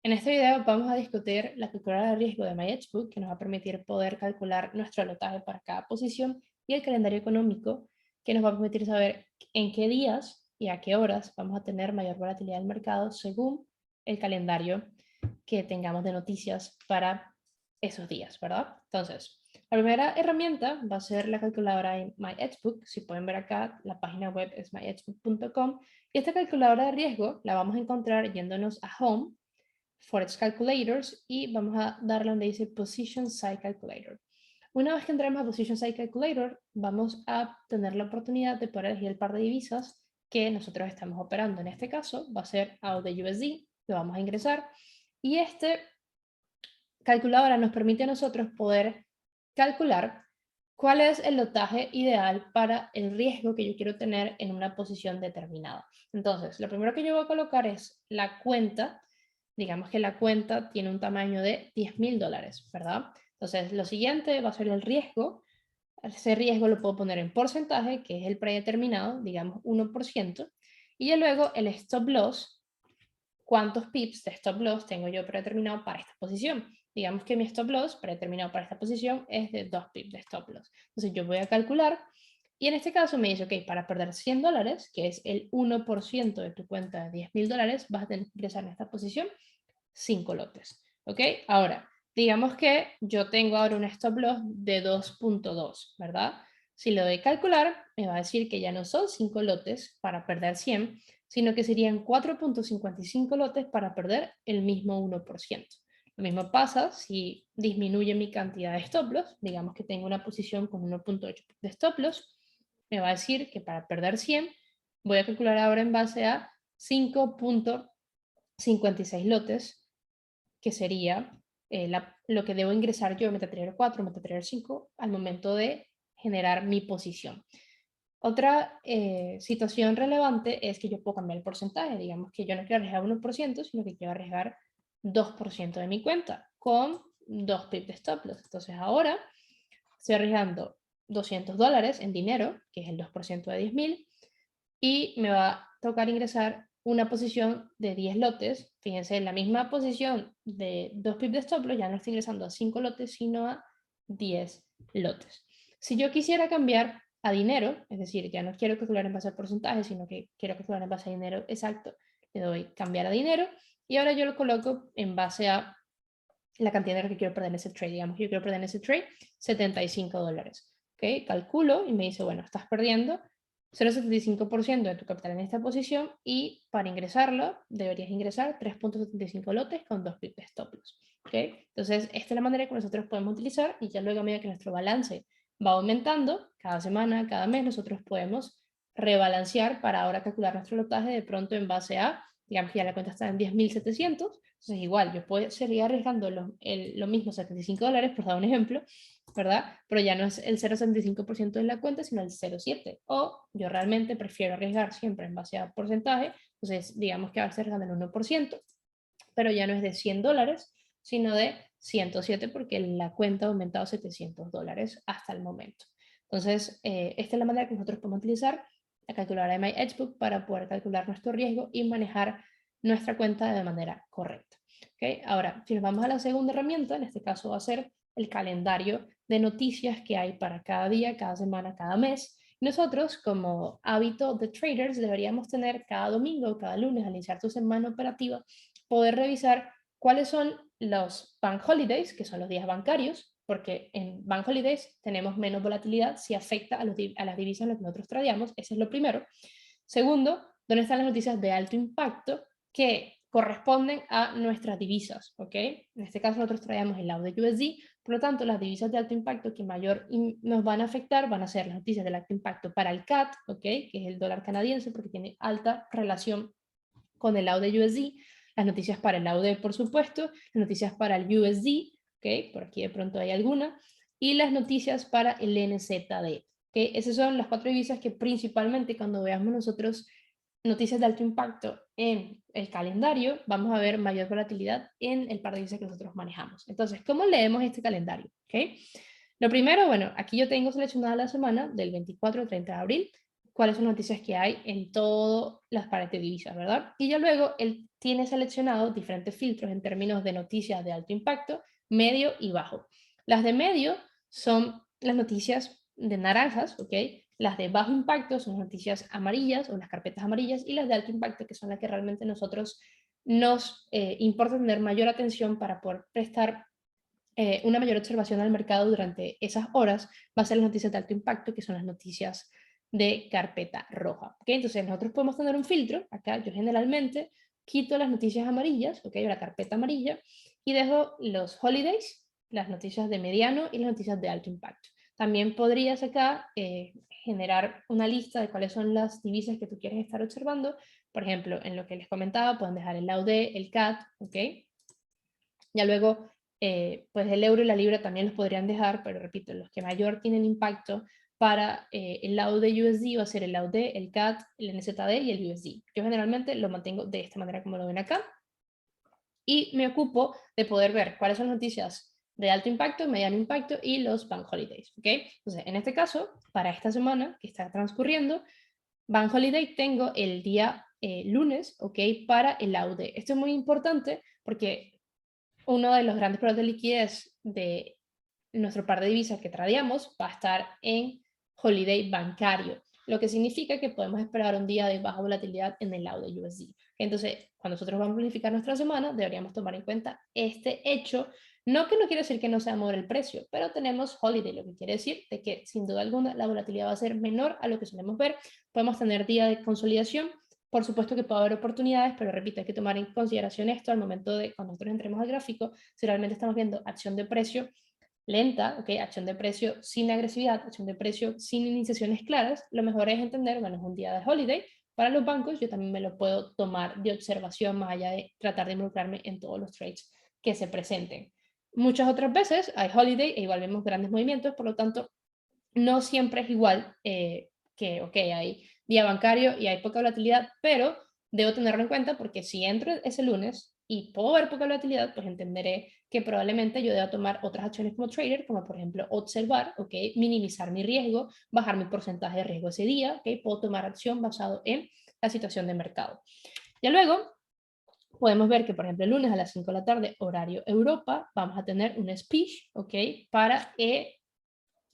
En este video vamos a discutir la calculadora de riesgo de MyHbook, que nos va a permitir poder calcular nuestro lotaje para cada posición, y el calendario económico, que nos va a permitir saber en qué días y a qué horas vamos a tener mayor volatilidad del mercado según el calendario que tengamos de noticias para esos días, ¿verdad? Entonces, la primera herramienta va a ser la calculadora en MyHbook. Si pueden ver acá, la página web es myhbook.com, y esta calculadora de riesgo la vamos a encontrar yéndonos a Home, Forex Calculators, y vamos a darle donde dice Position Size Calculator. Una vez que entremos a Position Size Calculator, vamos a tener la oportunidad de poder elegir el par de divisas que nosotros estamos operando. En este caso va a ser AUD USD, lo vamos a ingresar, y este calculadora nos permite a nosotros poder calcular cuál es el lotaje ideal para el riesgo que yo quiero tener en una posición determinada. Entonces, lo primero que yo voy a colocar es la cuenta. Digamos que la cuenta tiene un tamaño de $10,000, ¿verdad? Entonces, lo siguiente va a ser el riesgo. Ese riesgo lo puedo poner en porcentaje, que es el predeterminado, digamos 1%. Y ya luego el stop loss, cuántos pips de stop loss tengo yo predeterminado para esta posición. Digamos que mi stop loss predeterminado para esta posición es de 2 pips de stop loss. Entonces yo voy a calcular, y en este caso me dice, ok, para perder $100, que es el 1% de tu cuenta de $10,000, vas a tener que ingresar en esta posición 5 lotes. ¿Ok? Ahora, digamos que yo tengo ahora un stop loss de 2.2, ¿verdad? Si lo doy a calcular, me va a decir que ya no son 5 lotes para perder 100, sino que serían 4.55 lotes para perder el mismo 1%. Lo mismo pasa si disminuye mi cantidad de stop loss. Digamos que tengo una posición con 1.8 de stop loss, me va a decir que para perder 100 voy a calcular ahora en base a 5.56 lotes, que sería lo que debo ingresar yo, MetaTrader 4, MetaTrader 5, al momento de generar mi posición. Otra situación relevante es que yo puedo cambiar el porcentaje. Digamos que yo no quiero arriesgar 1%, sino que quiero arriesgar 2% de mi cuenta con 2 pips de stop loss. Entonces ahora estoy arriesgando $200 en dinero, que es el 2% de 10,000, y me va a tocar ingresar una posición de 10 lotes. Fíjense, en la misma posición de 2 pips de stop loss ya no estoy ingresando a 5 lotes, sino a 10 lotes. Si yo quisiera cambiar a dinero, es decir, ya no quiero calcular en base a porcentaje, sino que quiero calcular en base a dinero exacto, le doy cambiar a dinero, y ahora yo lo coloco en base a la cantidad de dinero que quiero perder en ese trade. Digamos que yo quiero perder en ese trade $75. ¿Ok? Calculo y me dice, bueno, estás perdiendo 0,75% de tu capital en esta posición, y para ingresarlo deberías ingresar 3.75 lotes con 2 pips de stop loss. ¿Ok? Entonces, esta es la manera que nosotros podemos utilizar, y ya luego a medida que nuestro balance va aumentando, cada semana, cada mes, nosotros podemos rebalancear para ahora calcular nuestro lotaje de pronto en base a, digamos que ya la cuenta está en 10,700. Entonces, igual, yo puedo seguir arriesgando lo mismo, $75, por dar un ejemplo, ¿verdad? Pero ya no es el 0,75% de la cuenta, sino el 0,7%. O yo realmente prefiero arriesgar siempre en base a porcentaje. Entonces, digamos que ahora estoy arriesgando el 1%, pero ya no es de $100, sino de 107, porque la cuenta ha aumentado $700 hasta el momento. Entonces, esta es la manera que nosotros podemos utilizar la calculadora de MyHbook para poder calcular nuestro riesgo y manejar nuestra cuenta de manera correcta. ¿Okay? Ahora, si nos vamos a la segunda herramienta, en este caso va a ser el calendario de noticias que hay para cada día, cada semana, cada mes. Nosotros, como hábito de traders, deberíamos tener cada domingo, cada lunes, al iniciar tu semana operativa, poder revisar cuáles son los bank holidays, que son los días bancarios, porque en bank holidays tenemos menos volatilidad si afecta a las divisas en las que nosotros tradeamos. Ese es lo primero. Segundo, ¿dónde están las noticias de alto impacto que corresponden a nuestras divisas? ¿Ok? En este caso nosotros traemos el lado de USD, por lo tanto las divisas de alto impacto que mayor nos van a afectar van a ser las noticias de alto impacto para el CAD, ¿ok? Que es el dólar canadiense, porque tiene alta relación con el lado de USD. Las noticias para el AUD, por supuesto, las noticias para el USD, ¿ok? Por aquí de pronto hay alguna, y las noticias para el NZD. ¿Okay? Esas son las 4 divisas que principalmente cuando veamos nosotros noticias de alto impacto en el calendario, vamos a ver mayor volatilidad en el par de divisas que nosotros manejamos. Entonces, ¿cómo leemos este calendario? ¿Okay? Lo primero, bueno, aquí yo tengo seleccionada la semana del 24 al 30 de abril. cuáles son las noticias que hay en todas las pares de divisas, ¿verdad? Y ya luego él tiene seleccionado diferentes filtros en términos de noticias de alto impacto, medio y bajo. Las de medio son las noticias de naranjas, ¿ok? Las de bajo impacto son las noticias amarillas o las carpetas amarillas, y las de alto impacto, que son las que realmente nosotros nos importa tener mayor atención para poder prestar una mayor observación al mercado durante esas horas, va a ser las noticias de alto impacto, que son las noticias de carpeta roja. ¿Okay? Entonces nosotros podemos tener un filtro. Acá yo generalmente quito las noticias amarillas, ¿okay? La carpeta amarilla, y dejo los holidays, las noticias de mediano y las noticias de alto impacto. También podrías acá generar una lista de cuáles son las divisas que tú quieres estar observando. Por ejemplo, en lo que les comentaba, pueden dejar el AUD, el CAD, ¿ok? Ya luego, pues el euro y la libra también los podrían dejar, pero repito, los que mayor tienen impacto para el lado de USD va a ser el AUD, el CAD, el NZD y el USD. Yo generalmente lo mantengo de esta manera como lo ven acá, y me ocupo de poder ver cuáles son las noticias de alto impacto, mediano impacto y los bank holidays, ¿ok? Entonces, en este caso, para esta semana que está transcurriendo, bank holiday tengo el día lunes, ¿ok? Para el AUD. Esto es muy importante porque uno de los grandes problemas de liquidez de nuestro par de divisas que tradeamos va a estar en holiday bancario, lo que significa que podemos esperar un día de baja volatilidad en el lado de USD. Entonces, cuando nosotros vamos a planificar nuestra semana, deberíamos tomar en cuenta este hecho. No que no quiere decir que no se va a mover el precio, pero tenemos holiday, lo que quiere decir de que sin duda alguna la volatilidad va a ser menor a lo que solemos ver. Podemos tener día de consolidación. Por supuesto que puede haber oportunidades, pero repito, hay que tomar en consideración esto al momento de cuando nosotros entremos al gráfico. Si realmente estamos viendo acción de precio lenta, ¿okay? Acción de precio sin agresividad, acción de precio sin iniciaciones claras, lo mejor es entender, bueno, es un día de holiday. Para los bancos yo también me lo puedo tomar de observación, más allá de tratar de involucrarme en todos los trades que se presenten. Muchas otras veces hay holiday e igual vemos grandes movimientos, por lo tanto no siempre es igual que, ok, hay día bancario y hay poca volatilidad, pero debo tenerlo en cuenta porque si entro ese lunes y puedo ver poca volatilidad, pues entenderé que probablemente yo deba tomar otras acciones como trader, como por ejemplo observar, ok, minimizar mi riesgo, bajar mi porcentaje de riesgo ese día, ok, puedo tomar acción basado en la situación de mercado. Ya luego podemos ver que, por ejemplo, el lunes a las 5 de la tarde, horario Europa, vamos a tener un speech, ok, para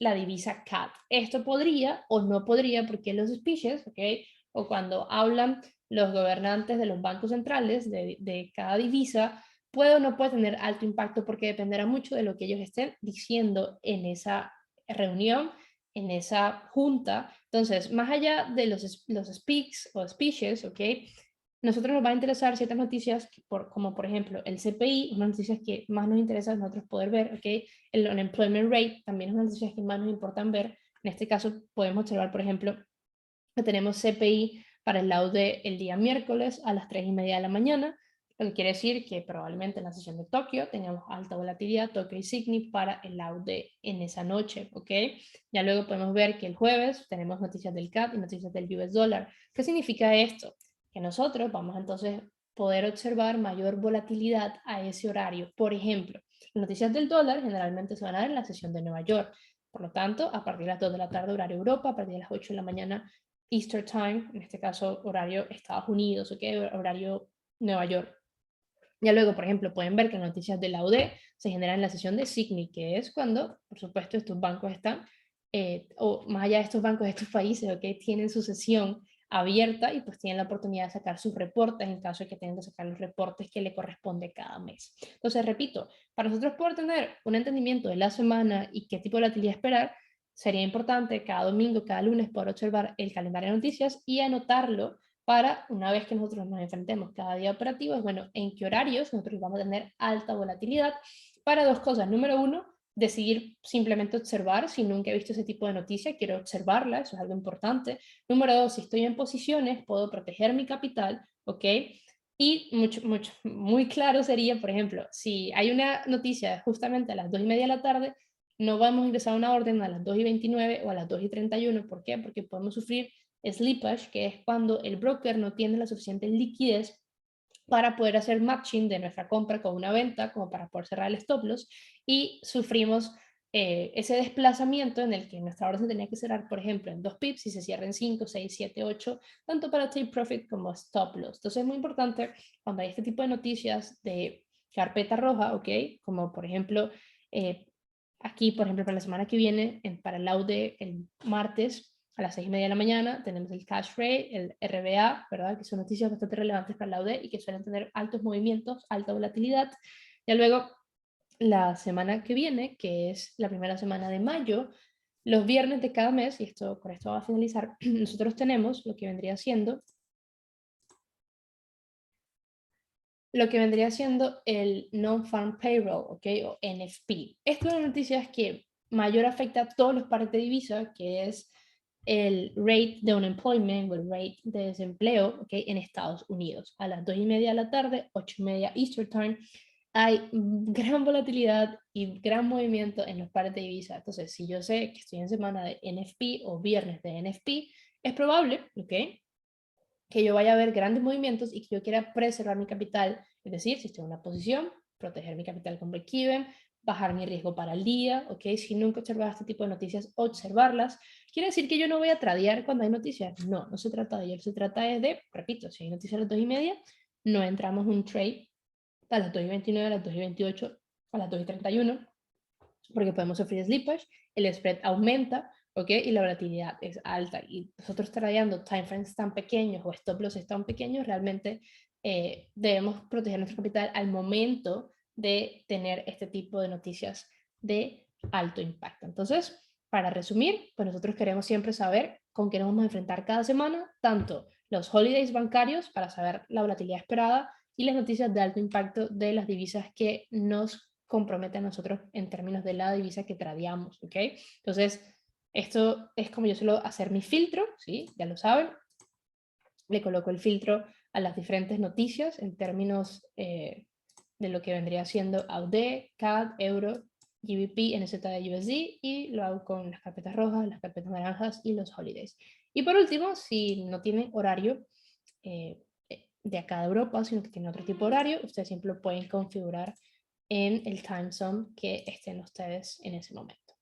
la divisa CAD. Esto podría o no podría, porque los speeches, ¿ok? O cuando hablan los gobernantes de los bancos centrales de cada divisa, puede o no puede tener alto impacto porque dependerá mucho de lo que ellos estén diciendo en esa reunión, en esa junta. Entonces, más allá de los speaks o speeches, ¿ok? Nosotros nos va a interesar ciertas noticias, como por ejemplo el CPI, unas noticias que más nos interesa a nosotros poder ver, ¿ok? El unemployment rate también es una noticias que más nos importan ver. En este caso podemos observar, por ejemplo, que tenemos CPI para el lado del día miércoles a las 3:30 de la mañana, lo que quiere decir que probablemente en la sesión de Tokio tengamos alta volatilidad, Tokio y Sydney, para el lado en esa noche, ¿ok? Ya luego podemos ver que el jueves tenemos noticias del CAD y noticias del US dólar. ¿Qué significa esto? Que nosotros vamos entonces poder observar mayor volatilidad a ese horario. Por ejemplo, las noticias del dólar generalmente se van a dar en la sesión de Nueva York. Por lo tanto, a partir de las 2 de la tarde, horario Europa, a partir de las 8 de la mañana, Easter Time, en este caso horario Estados Unidos, ¿ok? Horario Nueva York. Ya luego, por ejemplo, pueden ver que las noticias de la UD se generan en la sesión de Sydney, que es cuando, por supuesto, estos bancos están, o más allá de estos bancos, de estos países, ¿ok? Tienen su sesión abierta y pues tienen la oportunidad de sacar sus reportes en caso de que tengan que sacar los reportes que le corresponde cada mes. Entonces, repito, para nosotros poder tener un entendimiento de la semana y qué tipo de volatilidad esperar, sería importante cada domingo, cada lunes poder observar el calendario de noticias y anotarlo para una vez que nosotros nos enfrentemos cada día operativo, es bueno, en qué horarios nosotros vamos a tener alta volatilidad para dos cosas. Número uno, decidir simplemente observar. Si nunca he visto ese tipo de noticia, quiero observarla, eso es algo importante. Número dos, si estoy en posiciones, puedo proteger mi capital, ¿ok? Y muy claro sería, por ejemplo, si hay una noticia justamente a las 2:30 de la tarde, no vamos a ingresar una orden a las 2:29 o a las 2:31. ¿Por qué? Porque podemos sufrir slippage, que es cuando el broker no tiene la suficiente liquidez para poder hacer matching de nuestra compra con una venta, como para poder cerrar el stop loss, y sufrimos ese desplazamiento en el que nuestra orden se tenía que cerrar, por ejemplo, en 2 pips y se cierra en 5, 6, 7, 8, tanto para take profit como stop loss. Entonces es muy importante cuando hay este tipo de noticias de carpeta roja, ¿ok? Como por ejemplo, aquí, por ejemplo, para la semana que viene, para el laude el martes a las 6:30 de la mañana, tenemos el cash rate, el RBA, ¿verdad? Que son noticias bastante relevantes para el laude y que suelen tener altos movimientos, alta volatilidad. Ya luego, la semana que viene, que es la primera semana de mayo, los viernes de cada mes, y esto con esto va a finalizar, nosotros tenemos lo que vendría siendo el Non-Farm Payroll, ¿ok? O NFP. Esto es una noticia que mayor afecta a todos los pares de divisa, que es el rate de unemployment o el rate de desempleo, ¿ok? En Estados Unidos. A las 2:30 de la tarde, 8:30 Eastern Time, hay gran volatilidad y gran movimiento en los pares de divisa. Entonces, si yo sé que estoy en semana de NFP o viernes de NFP, es probable, ¿ok?, que yo vaya a ver grandes movimientos y que yo quiera preservar mi capital, es decir, si estoy en una posición, proteger mi capital con break-even, bajar mi riesgo para el día, ¿ok? Si nunca observas este tipo de noticias, observarlas. ¿Quiere decir que yo no voy a tradear cuando hay noticias? No, no se trata de ello, se trata de, repito, si hay noticias a las 2:30, no entramos un trade a las 2:29, a las 2:28, a las 2:31, porque podemos sufrir slippage, el spread aumenta, ¿ok? Y la volatilidad es alta. Y nosotros trayendo timeframes tan pequeños o stop losses tan pequeños, realmente debemos proteger nuestro capital al momento de tener este tipo de noticias de alto impacto. Entonces, para resumir, pues nosotros queremos siempre saber con qué nos vamos a enfrentar cada semana, tanto los holidays bancarios para saber la volatilidad esperada y las noticias de alto impacto de las divisas que nos compromete a nosotros en términos de la divisa que tradeamos, ¿ok? Entonces, esto es como yo suelo hacer mi filtro, ¿sí? Ya lo saben. Le coloco el filtro a las diferentes noticias en términos de lo que vendría siendo AUD, CAD, Euro, GBP, NZD, USD, y lo hago con las carpetas rojas, las carpetas naranjas y los holidays. Y por último, si no tienen horario de acá de Europa, sino que tienen otro tipo de horario, ustedes siempre lo pueden configurar en el time zone que estén ustedes en ese momento.